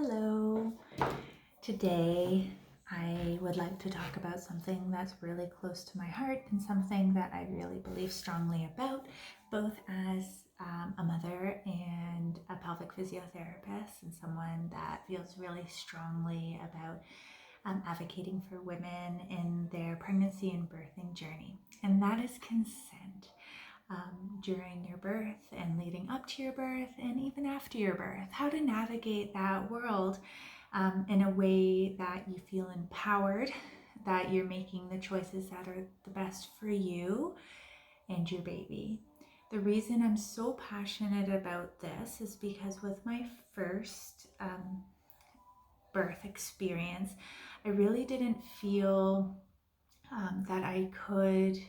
Hello. Today I would like to talk about something that's really close to my heart and something that I really believe strongly about, both as a mother and a pelvic physiotherapist, and someone that feels really strongly about advocating for women in their pregnancy and birthing journey, and that is consent. During your birth and leading up to your birth and even after your birth, how to navigate that world in a way that you feel empowered, that you're making the choices that are the best for you and your baby. The reason I'm so passionate about this is because with my first birth experience, I really didn't feel that I could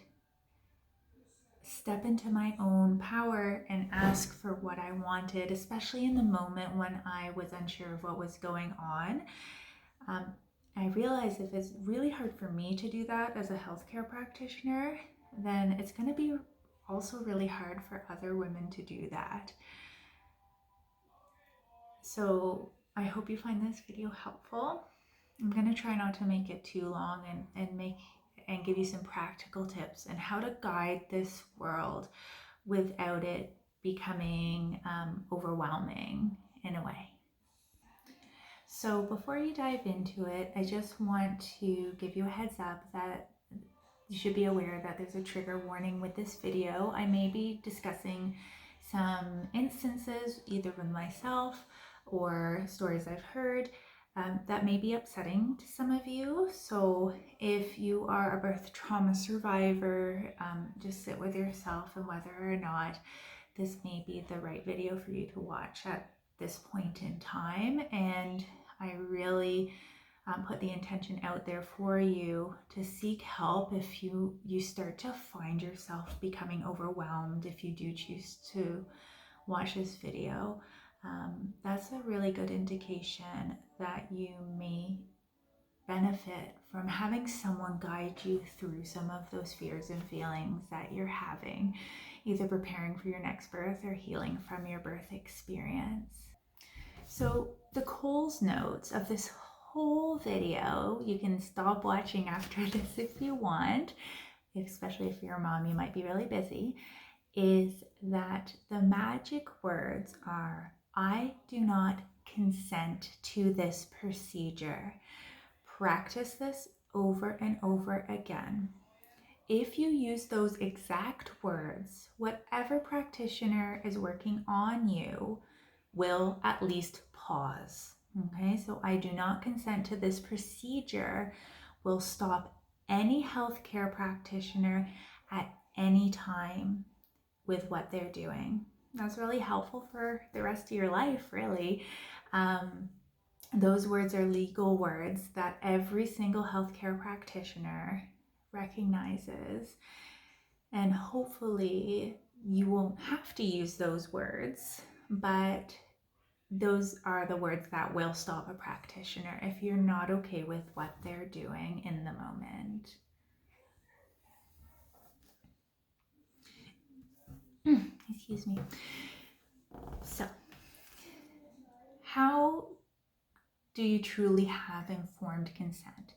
step into my own power and ask for what I wanted, especially in the moment when I was unsure of what was going on. I realized if it's really hard for me to do that as a healthcare practitioner, then it's going to be also really hard for other women to do that. So I hope you find this video helpful. I'm going to try not to make it too long and give you some practical tips on how to guide this world without it becoming overwhelming in a way. So before you dive into it, I just want to give you a heads up that you should be aware that there's a trigger warning with this video. I may be discussing some instances, either with myself or stories I've heard, that may be upsetting to some of you. So if you are a birth trauma survivor, just sit with yourself and whether or not this may be the right video for you to watch at this point in time. And I really put the intention out there for you to seek help if you start to find yourself becoming overwhelmed, if you do choose to watch this video. That's a really good indication that you may benefit from having someone guide you through some of those fears and feelings that you're having, either preparing for your next birth or healing from your birth experience. So the Coles notes of this whole video, you can stop watching after this if you want, especially if you're a mom, you might be really busy, is that the magic words are, I do not consent to this procedure. Practice this over and over again. If you use those exact words, whatever practitioner is working on you will at least pause. Okay, so I do not consent to this procedure will stop any healthcare practitioner at any time with what they're doing. That's really helpful for the rest of your life, really. Those words are legal words that every single healthcare practitioner recognizes. And hopefully you won't have to use those words, but those are the words that will stop a practitioner if you're not okay with what they're doing in the moment. Excuse me. So, how do you truly have informed consent?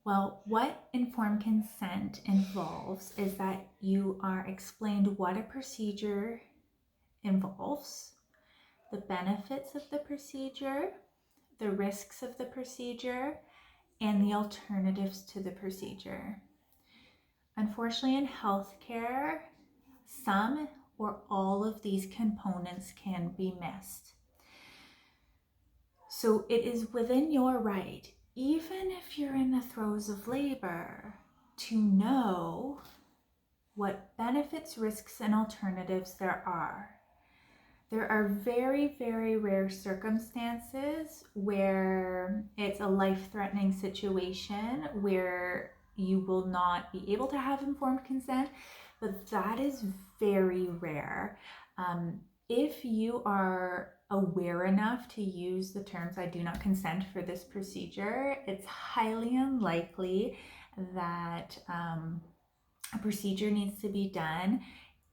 Well, what informed consent involves is that you are explained what a procedure involves, the benefits of the procedure, the risks of the procedure, and the alternatives to the procedure. Unfortunately, in healthcare, some or all of these components can be missed. So it is within your right, even if you're in the throes of labor, to know what benefits, risks, and alternatives there are. There are very, very rare circumstances where it's a life-threatening situation where you will not be able to have informed consent, but that is very rare. If you are aware enough to use the terms I do not consent for this procedure, it's highly unlikely that a procedure needs to be done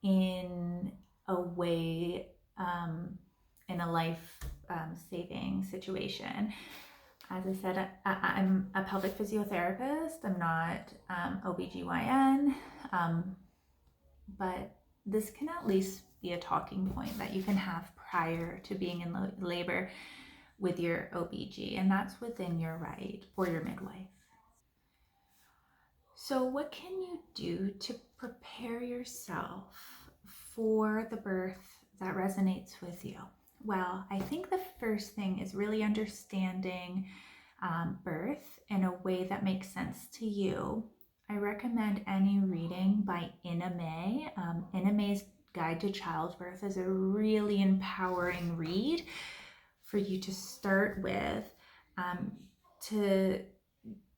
in a way in a life saving situation. As I said, I'm a pelvic physiotherapist. I'm not OBGYN, but this can at least be a talking point that you can have prior to being in labor with your OBG, and that's within your right, or your midwife. So what can you do to prepare yourself for the birth that resonates with you? Well, I think the first thing is really understanding birth in a way that makes sense to you. I recommend any reading by Ina May. Ina May's Guide to Childbirth is a really empowering read for you to start with, to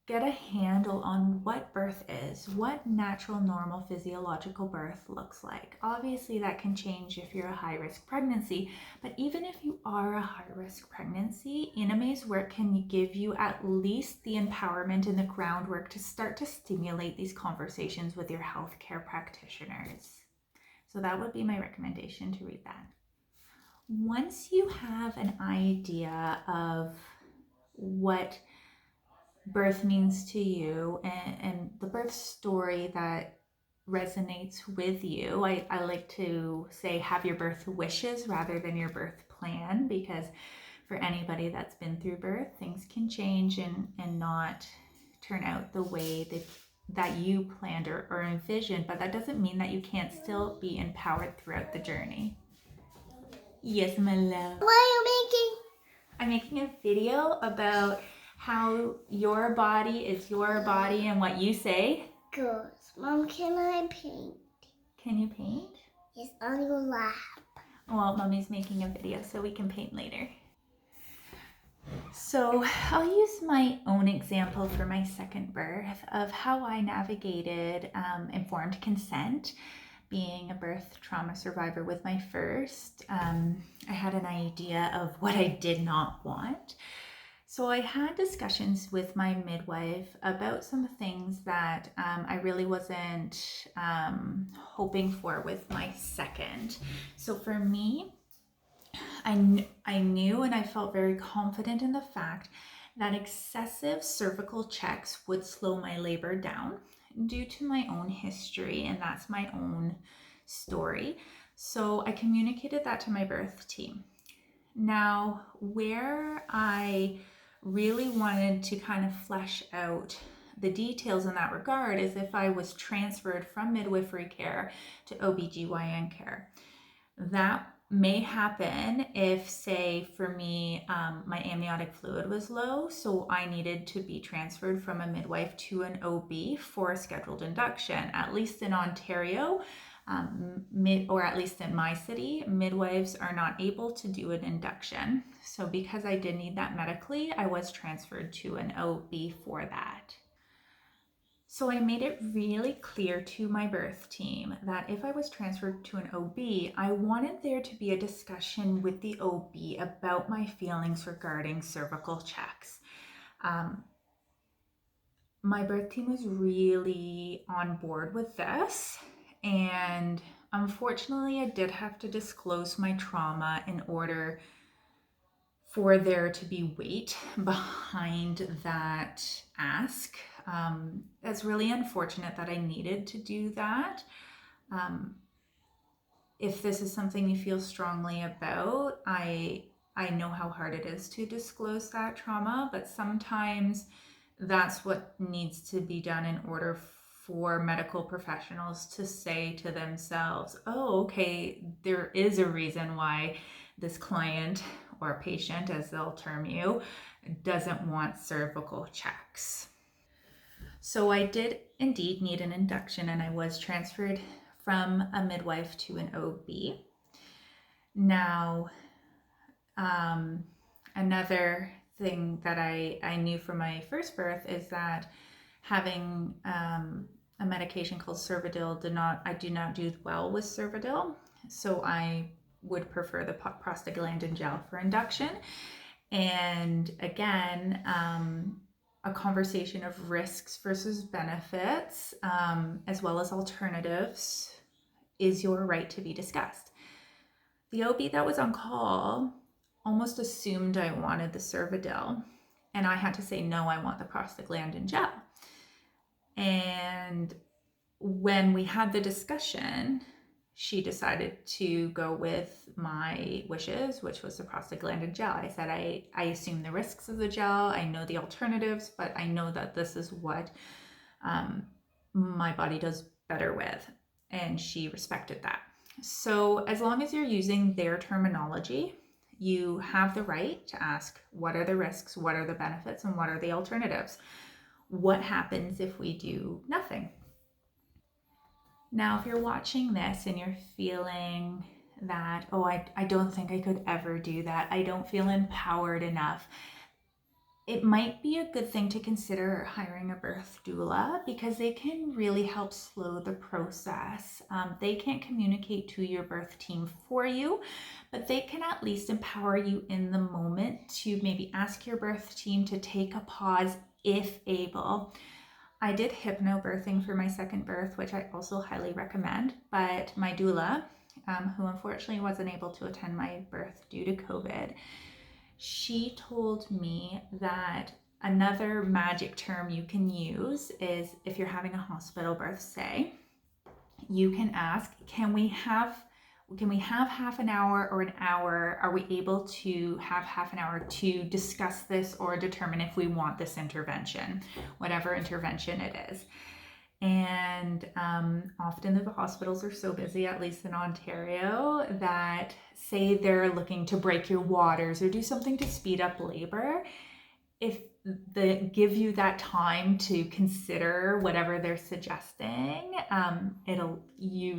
get a handle on what birth is, what natural, normal, physiological birth looks like. Obviously, that can change if you're a high-risk pregnancy, but even if you are a high-risk pregnancy, Ina May's work can give you at least the empowerment and the groundwork to start to stimulate these conversations with your healthcare practitioners. So that would be my recommendation, to read that. Once you have an idea of what birth means to you and the birth story that resonates with you, I like to say have your birth wishes rather than your birth plan, because for anybody that's been through birth, things can change and not turn out the way that you planned or envisioned, but that doesn't mean that you can't still be empowered throughout the journey. Yes, my love. What are you making? I'm making a video about how your body is your body and what you say. Good. Mom, can I paint? Can you paint? Yes, on your lap. Well, Mommy's making a video so we can paint later. So I'll use my own example for my second birth of how I navigated informed consent. Being a birth trauma survivor with my first, I had an idea of what I did not want. So I had discussions with my midwife about some things that I really wasn't hoping for with my second. So for me, I knew and I felt very confident in the fact that excessive cervical checks would slow my labor down due to my own history, and that's my own story. So I communicated that to my birth team. Now, where I really wanted to kind of flesh out the details in that regard is if I was transferred from midwifery care to OBGYN care. That may happen if, say, for me, my amniotic fluid was low, so I needed to be transferred from a midwife to an OB for a scheduled induction. At least in Ontario, or at least in my city, midwives are not able to do an induction. So because I did need that medically, I was transferred to an OB for that. So I made it really clear to my birth team that if I was transferred to an OB, I wanted there to be a discussion with the OB about my feelings regarding cervical checks. My birth team was really on board with this, and unfortunately, I did have to disclose my trauma in order for there to be weight behind that ask. It's really unfortunate that I needed to do that. If this is something you feel strongly about, I know how hard it is to disclose that trauma, but sometimes that's what needs to be done in order for medical professionals to say to themselves, oh, okay, there is a reason why this client or patient, as they'll term you, doesn't want cervical checks. So I did indeed need an induction, and I was transferred from a midwife to an OB. Now, another thing that I knew from my first birth is that having a medication called Cervidil I do not do well with Cervidil, so I would prefer the prostaglandin gel for induction. And again, a conversation of risks versus benefits, as well as alternatives, is your right to be discussed. The OB that was on call almost assumed I wanted the Cervidil, and I had to say, no, I want the prostaglandin gel. And when we had the discussion, she decided to go with my wishes, which was the prostaglandin gel. I said, I assume the risks of the gel. I know the alternatives, but I know that this is what my body does better with. And she respected that. So as long as you're using their terminology, you have the right to ask, what are the risks, what are the benefits, and what are the alternatives? What happens if we do nothing? Now, if you're watching this and you're feeling that, oh, I don't think I could ever do that, I don't feel empowered enough, it might be a good thing to consider hiring a birth doula, because they can really help slow the process. They can't communicate to your birth team for you, but they can at least empower you in the moment to maybe ask your birth team to take a pause if able. I did hypnobirthing for my second birth, which I also highly recommend, but my doula, who unfortunately wasn't able to attend my birth due to COVID, she told me that another magic term you can use is, if you're having a hospital birth, say, you can ask, can we have half an hour or an hour? Are we able to have half an hour to discuss this or determine if we want this intervention, whatever intervention it is? And often the hospitals are so busy, at least in Ontario, that say they're looking to break your waters or do something to speed up labor. If they give you that time to consider whatever they're suggesting, it'll usually